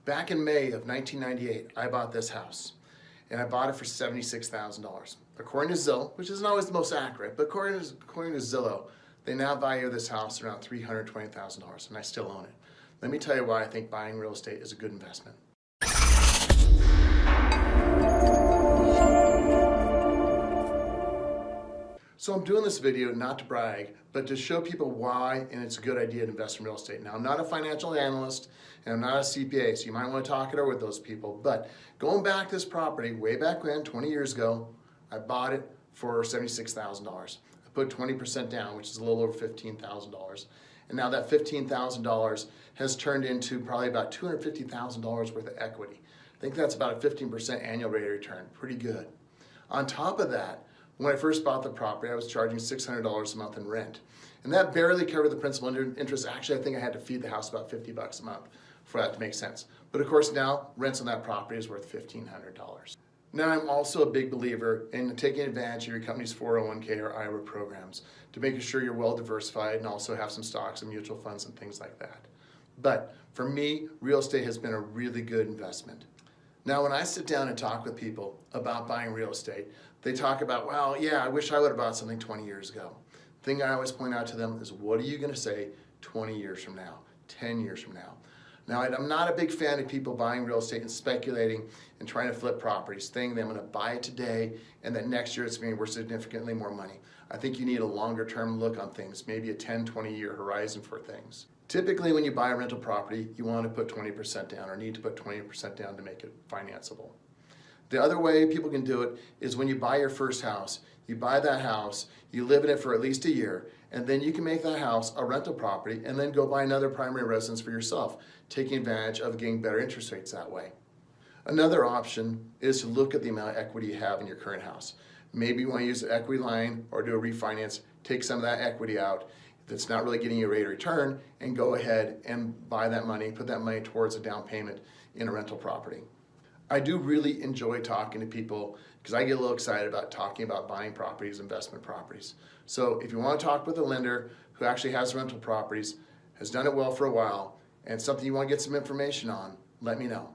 Back in May of 1998, I bought this house, and I bought it for $76,000. According to Zillow, which isn't always the most accurate, but according to Zillow, they now value this house around $320,000, and I still own it. Let me tell you why I think buying real estate is a good investment. So I'm doing this video not to brag, but to show people why and it's a good idea to invest in real estate. Now, I'm not a financial analyst and I'm not a CPA, so you might want to talk it over with those people. But going back to this property, way back when, 20 years ago, I bought it for $76,000. I put 20% down, which is a little over $15,000. And now that $15,000 has turned into probably about $250,000 worth of equity. I think that's about a 15% annual rate of return, pretty good. On top of that, when I first bought the property, I was charging $600 a month in rent. And that barely covered the principal and interest. Actually, I think I had to feed the house about $50 a month for that to make sense. But of course now, rents on that property is worth $1,500. Now, I'm also a big believer in taking advantage of your company's 401k or IRA programs to make sure you're well diversified and also have some stocks and mutual funds and things like that. But for me, real estate has been a really good investment. Now, when I sit down and talk with people about buying real estate, they talk about, well, yeah, I wish I would have bought something 20 years ago. The thing I always point out to them is, what are you going to say 20 years from now, 10 years from now? Now, I'm not a big fan of people buying real estate and speculating and trying to flip properties, thinking that I'm going to buy it today and that next year it's going to be worth significantly more money. I think you need a longer term look on things, maybe a 10, 20-year horizon for things. Typically, when you buy a rental property, you want to put 20% down or need to put 20% down to make it financeable. The other way people can do it is when you buy your first house, you buy that house, you live in it for at least a year, and then you can make that house a rental property and then go buy another primary residence for yourself, taking advantage of getting better interest rates that way. Another option is to look at the amount of equity you have in your current house. Maybe you want to use an equity line or do a refinance, take some of that equity out that's not really getting you a rate of return, and go ahead and buy that money, put that money towards a down payment in a rental property. I do really enjoy talking to people because I get a little excited about talking about buying properties, investment properties. So if you want to talk with a lender who actually has rental properties, has done it well for a while, and something you want to get some information on, let me know.